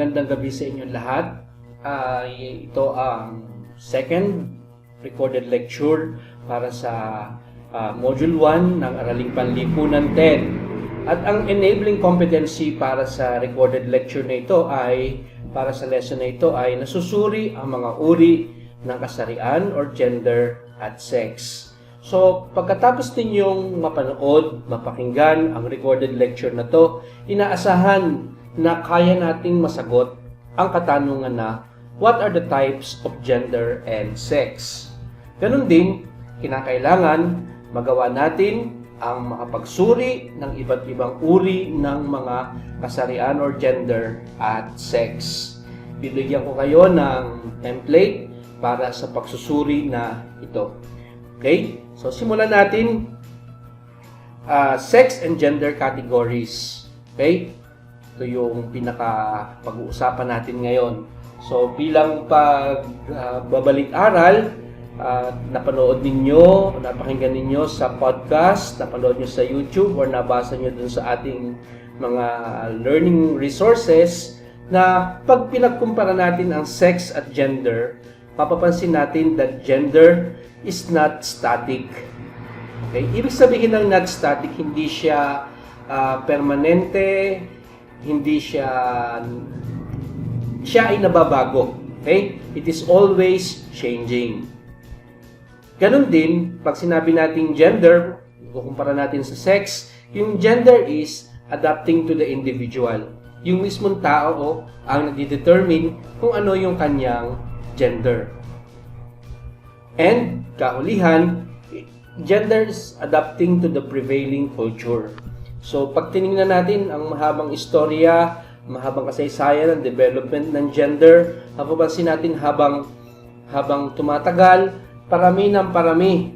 Magandang gabi sa inyong lahat. Ito ang second recorded lecture para sa Module 1 ng Araling Panlipunan 10. At ang enabling competency para sa recorded lecture na ito ay, para sa lesson na ito ay nasusuri ang mga uri ng kasarian or gender at sex. So, pagkatapos ninyong mapanood, mapakinggan ang recorded lecture na to, inaasahan na kaya nating masagot ang katanungan na what are the types of gender and sex. Ganun din, kinakailangan magawa natin ang makapagsuri ng iba't ibang uri ng mga kasarian or gender at sex. Bibigyan ko kayo ng template para sa pagsusuri na ito. Okay? So, simulan natin sex and gender categories. Okay? Ito yung pinaka-pag-uusapan natin ngayon. So, bilang pagbabalik-aral, napanood ninyo, napakinggan ninyo sa podcast, napanood nyo sa YouTube, or nabasa nyo dun sa ating mga learning resources, na pag pinagkumpara natin ang sex at gender, mapapansin natin that gender is not static. Okay? Ibig sabihin ng not static, hindi siya permanente, hindi siya ay nababago. Okay? It is always changing. Ganun din, pag sinabi nating gender, kukumpara natin sa sex, yung gender is adapting to the individual. Yung mismong tao ang nagdedetermine kung ano yung kanyang gender. And, kahulihan, gender is adapting to the prevailing culture. So, pag tinignan natin ang mahabang istorya, mahabang kasaysayan ng development ng gender, mapapansin natin habang tumatagal, parami ng parami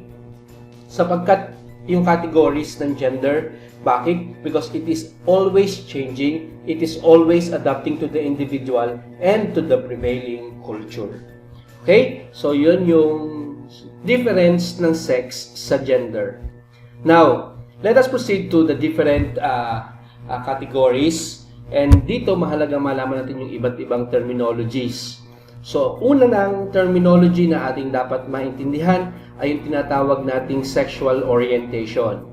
sapagkat yung categories ng gender. Bakit? Because it is always changing, it is always adapting to the individual and to the prevailing culture. Okay? So, yun yung difference ng sex sa gender. Now, let us proceed to the different categories. And dito, mahalaga malaman natin yung iba't ibang terminologies. So, una ng terminology na ating dapat maintindihan ay yung tinatawag nating sexual orientation.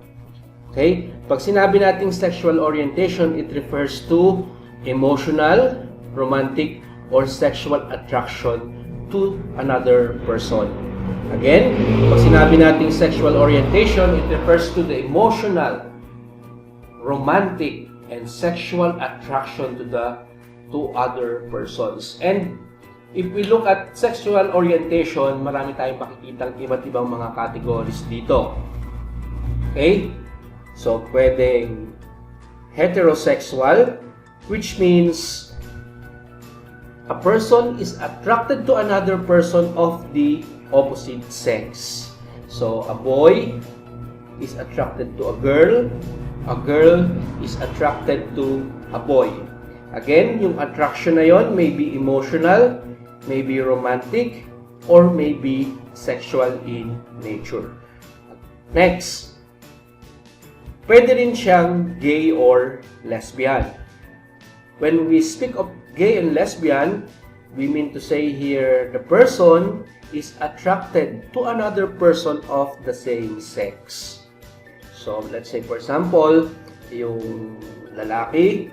Okay? Pag sinabi nating sexual orientation, it refers to emotional, romantic, or sexual attraction to another person. Again, pag sinabi nating sexual orientation, it refers to the emotional, romantic, and sexual attraction to other persons. And if we look at sexual orientation, marami tayong makikitang iba't ibang mga categories dito. Okay? So, pwedeng heterosexual, which means a person is attracted to another person of the opposite sex. So, a boy is attracted to a girl is attracted to a boy. Again, yung attraction na yon may be emotional, may be romantic, or may be sexual in nature. Next, pwede rin siyang gay or lesbian. When we speak of gay and lesbian, we mean to say here the person is attracted to another person of the same sex. So, let's say for example, yung lalaki,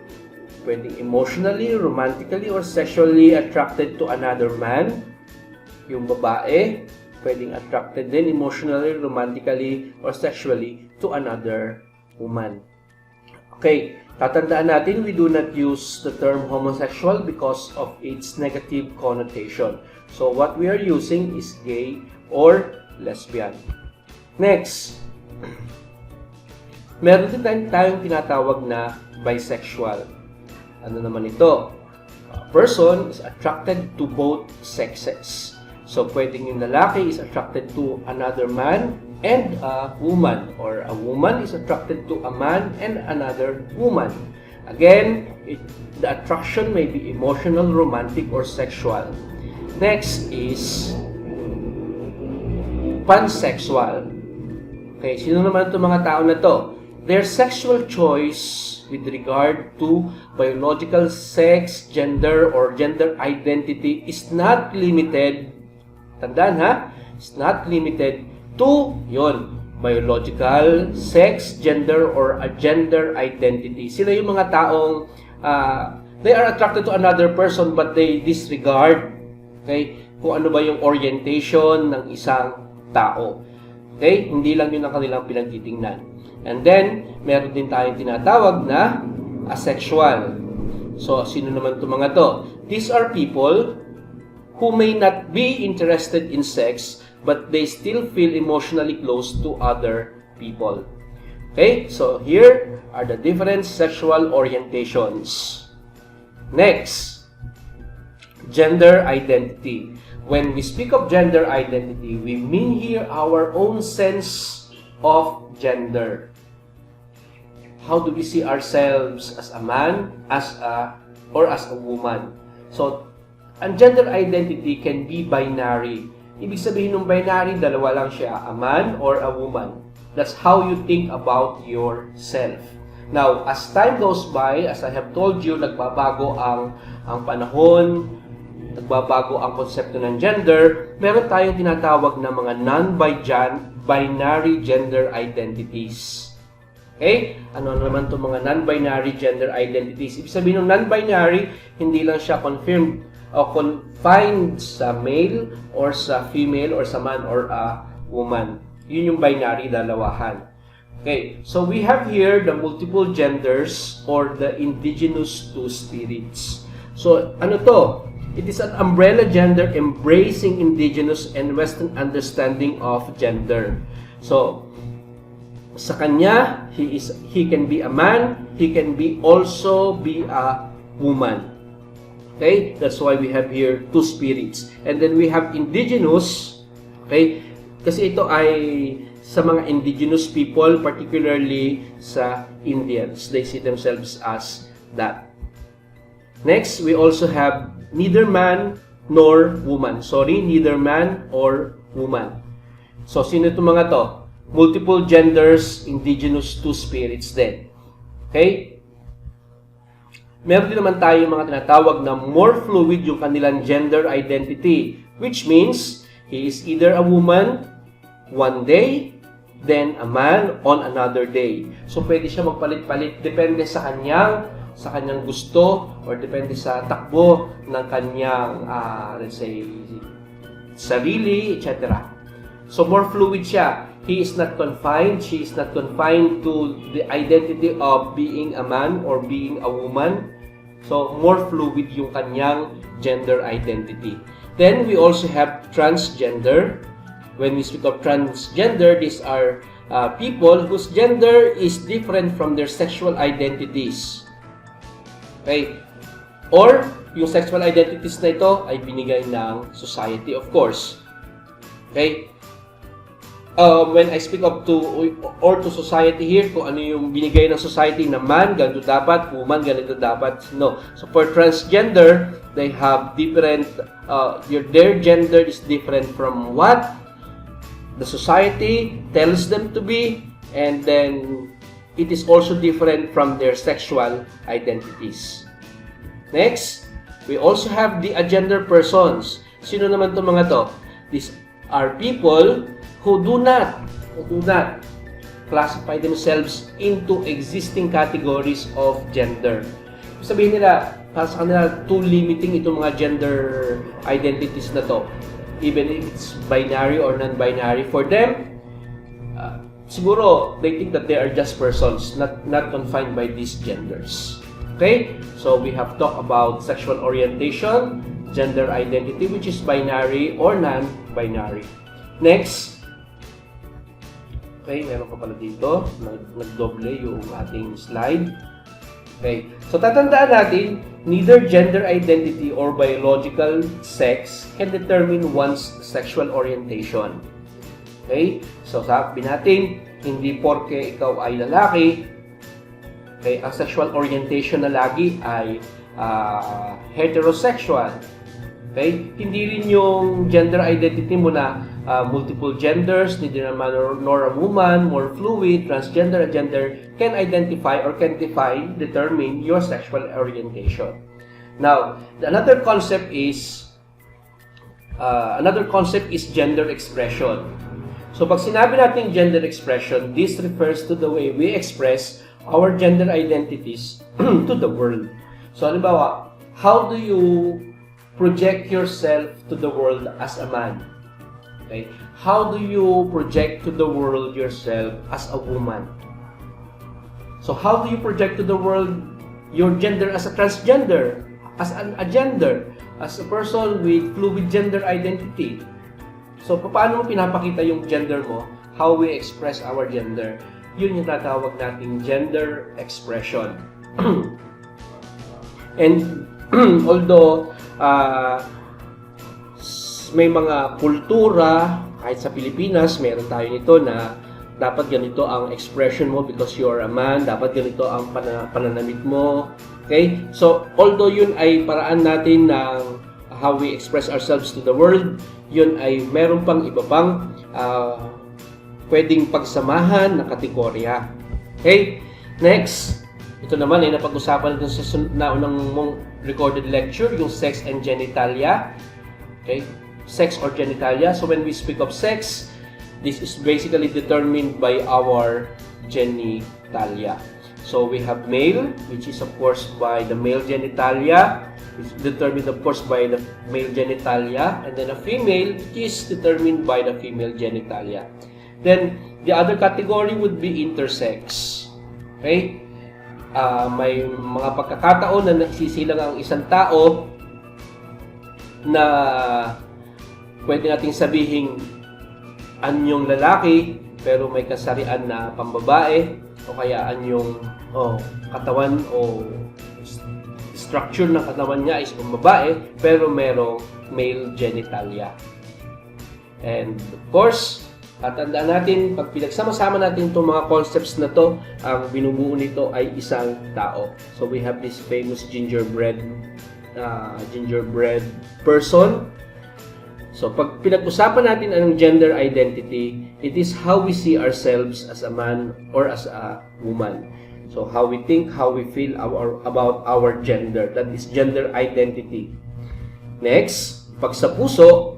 pwedeng emotionally, romantically, or sexually attracted to another man. Yung babae, pwedeng attracted din emotionally, romantically, or sexually to another woman. Okay, tatandaan natin, we do not use the term homosexual because of its negative connotation. So, what we are using is gay or lesbian. Next, meron din tayong tinatawag na bisexual. Ano naman ito? A person is attracted to both sexes. So, pwedeng yung lalaki is attracted to another man and a woman. Or a woman is attracted to a man and another woman. Again, the attraction may be emotional, romantic, or sexual. Next is pansexual. Okay, sino naman itong mga tao na to? their sexual choice with regard to biological sex, gender, or gender identity is not limited, tandaan ha, is not limited to biological sex, gender, or a gender identity. Sila yung mga taong they are attracted to another person but they disregard, okay, kung ano ba yung orientation ng isang tao. Okay? Hindi lang yun ang kanilang pinagtitingnan. And then, meron din tayong tinatawag na asexual. So, sino naman itong mga to? These are people who may not be interested in sex but they still feel emotionally close to other people. Okay? So, here are the different sexual orientations. Next, gender identity. When we speak of gender identity, we mean here our own sense of gender. How do we see ourselves as a man, or as a woman? So, ang gender identity can be binary. Ibig sabihin ng binary, dalawa lang siya, a man or a woman. That's how you think about yourself. Now, as time goes by, as I have told you, nagbabago ang panahon, nagbabago ang konsepto ng gender, meron tayong tinatawag na mga non-binary gender identities. Okay? Ano naman itong mga non-binary gender identities? Ibig sabihin ng non-binary, hindi lang siya confirmed o confined sa male or sa female or sa man or a woman. Yun yung binary, dalawahan. Okay, so we have here the multiple genders or the indigenous two spirits. So, ano to? It is an umbrella gender embracing indigenous and Western understanding of gender. So, sa kanya, he can be a man, he can also be a woman. Okay? That's why we have here two spirits. And then we have indigenous. Okay? Kasi ito ay sa mga indigenous people, particularly sa Indians. They see themselves as that. Next, we also have neither man nor woman. Sorry, neither man or woman. So, sino itong mga to? Multiple genders, indigenous two spirits din. Okay? Meron din naman tayo mga tinatawag na more fluid yung kanilang gender identity, which means he is either a woman one day, then a man on another day. So, pwede siya magpalit-palit, depende sa kanyang gusto, or depende sa takbo ng kanyang, let's say, sarili, etc. So, more fluid siya. He is not confined, she is not confined to the identity of being a man or being a woman. So, more fluid yung kanyang gender identity. Then, we also have transgender. When we speak of transgender, these are people whose gender is different from their sexual identities. Okay? Or, yung sexual identities na ito ay binigay ng society, of course. Okay? When I speak of to society here, kung ano yung binigay ng society na man, ganito dapat, woman, ganito dapat, no. So, for transgender, they have different, their gender is different from what the society tells them to be, and then it is also different from their sexual identities. Next, we also have the agender persons. Sino naman itong mga to? These are people who do not classify themselves into existing categories of gender. Sabihin nila, para sa kanila, too limiting itong mga gender identities na to. Even if it's binary or non-binary. For them, siguro, they think that they are just persons, not confined by these genders. Okay? So, we have talked about sexual orientation, gender identity, which is binary or non-binary. Next, okay, meron pa pala dito, nagdoble yung ating slide. Okay, so tatandaan natin, neither gender identity or biological sex can determine one's sexual orientation. Okay, so sabi natin, hindi porke ikaw ay lalaki, okay, ang sexual orientation na lagi ay heterosexual. Okay? Hindi rin yung gender identity mo na multiple genders, neither a man nor a woman, more fluid, transgender, a gender, can identify or can define, determine your sexual orientation. Now, another concept is gender expression. So, pag sinabi natin gender expression, this refers to the way we express our gender identities to the world. So, halimbawa, how do you project yourself to the world as a man? Okay? How do you project to the world yourself as a woman? So, how do you project to the world your gender as a transgender, as a gender, as a person with fluid gender identity? So, paano mo pinapakita yung gender mo? How we express our gender? Yun yung tatawag nating gender expression. And although may mga kultura, kahit sa Pilipinas, meron tayo nito na dapat ganito ang expression mo because you're a man, dapat ganito ang pananamit mo. Okay? So, although yun ay paraan natin ng how we express ourselves to the world, yun ay meron pang iba pang pwedeng pagsamahan na kategorya. Okay? Next, ito naman ay napag-usapan natin sa naunang mong recorded lecture, yung sex and genitalia. Okay? Sex or genitalia. So when we speak of sex, this is basically determined by our genitalia. So we have male, which is of course by the male genitalia. It's determined of course by the male genitalia. And then a female, which is determined by the female genitalia. Then the other category would be intersex. Okay? May mga pagkakataon na nagsisilang ang isang tao na pwede nating sabihin anyong lalaki pero may kasarian na pambabae o kaya anyong katawan o structure ng katawan niya is pambabae pero merong male genitalia. And of course, tandaan natin, pag pinagsama-sama natin itong mga concepts na to, ang binubuo nito ay isang tao. So we have this famous gingerbread person. So pag pinag-usapan natin ang gender identity, it is how we see ourselves as a man or as a woman. So how we think, how we feel about our gender. That is gender identity. Next, pag sa puso,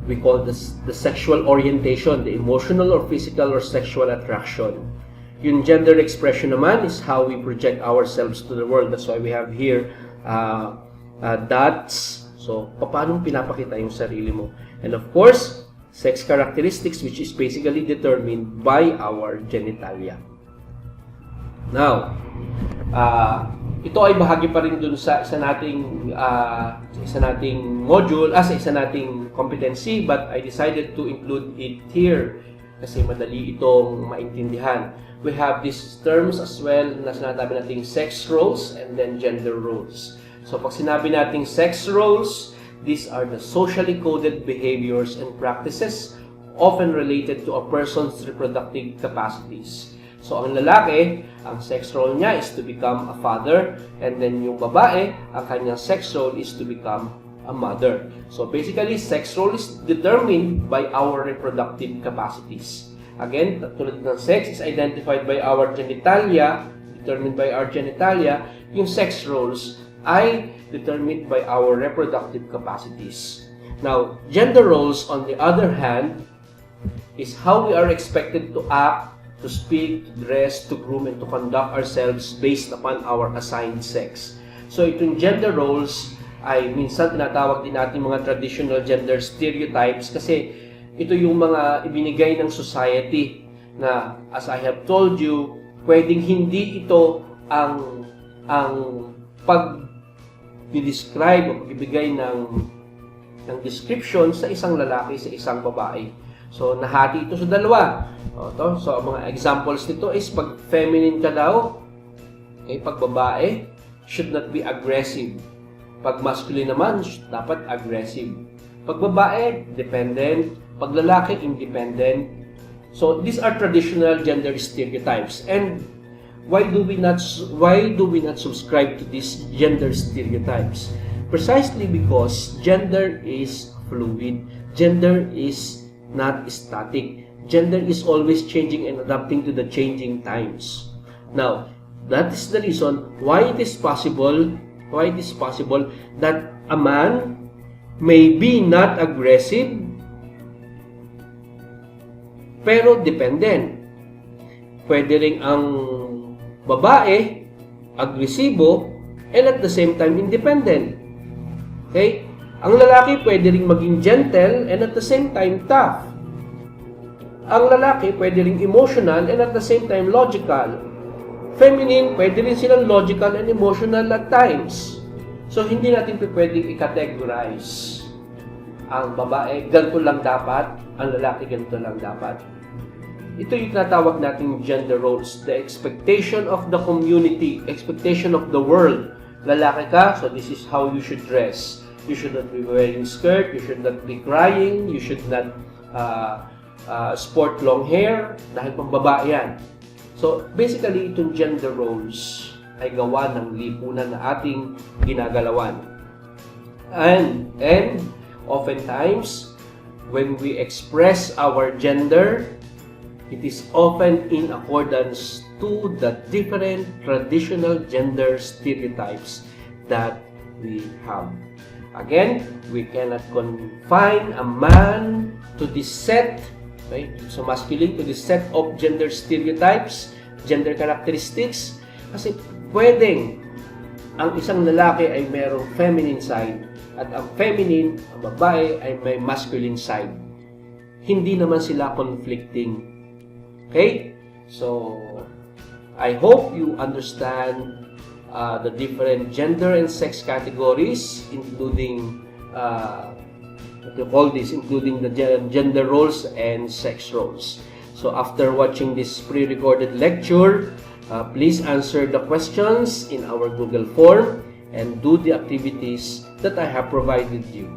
we call this the sexual orientation, the emotional or physical or sexual attraction. Yung gender expression naman is how we project ourselves to the world. That's why we have here dots. So, paano pinapakita yung sarili mo? And of course, sex characteristics, which is basically determined by our genitalia. Now, ito ay bahagi pa rin dun sa isa nating module, sa isa nating competency, but I decided to include it here kasi madali itong maintindihan. We have these terms as well na sinasabi nating sex roles and then gender roles. So pag sinabi nating sex roles, these are the socially coded behaviors and practices often related to a person's reproductive capacities. So ang lalaki, ang sex role niya is to become a father, and then yung babae, ang kanyang sex role is to become a mother. So basically, sex role is determined by our reproductive capacities. Again, tulad ng sex is identified by our genitalia, determined by our genitalia, yung sex roles ay determined by our reproductive capacities. Now, gender roles, on the other hand, is how we are expected to act, to speak, to dress, to groom, and to conduct ourselves based upon our assigned sex. So, itong gender roles ay minsan tinatawag din natin mga traditional gender stereotypes kasi ito yung mga ibinigay ng society na, as I have told you, pwedeng hindi ito ang pag-describe o pag-ibigay ng description sa isang lalaki, sa isang babae. So, nahati ito sa dalawa. So, mga examples nito is pag feminine ka daw, pag babae, should not be aggressive. Pag masculine naman, dapat aggressive. Pag babae, dependent. Pag lalaki, independent. So, these are traditional gender stereotypes. And why do we not subscribe to these gender stereotypes? Precisely because gender is fluid. Gender is not static. Gender is always changing and adapting to the changing times. Now, that is the reason why it is possible that a man may be not aggressive pero dependent. Pwede rin ang babae agresibo and at the same time independent. Okay? Ang lalaki pwede rin maging gentle and at the same time tough. Ang lalaki pwede rin emotional and at the same time logical. Feminine, pwede rin silang logical and emotional at times. So, hindi natin pwedeng i-categorize. Ang babae, ganito lang dapat. Ang lalaki, ganito lang dapat. Ito yung tinatawag nating gender roles. The expectation of the community, expectation of the world. Lalaki ka, so this is how you should dress. You should not be wearing skirt, you should not be crying, you should not sport long hair, dahil pang babae yan. So, basically, itong gender roles ay gawa ng lipunan na ating ginagalawan. And oftentimes, when we express our gender, it is often in accordance to the different traditional gender stereotypes that we have. Again, we cannot confine a man to this set, okay, so masculine, to this set of gender stereotypes, gender characteristics, kasi pwedeng ang isang lalaki ay mayroong feminine side at ang feminine, ang babae ay may masculine side. Hindi naman sila conflicting. Okay? So, I hope you understand the different gender and sex categories, including what you call this, including the gender roles and sex roles. So after watching this pre-recorded lecture, please answer the questions in our Google form and do the activities that I have provided you.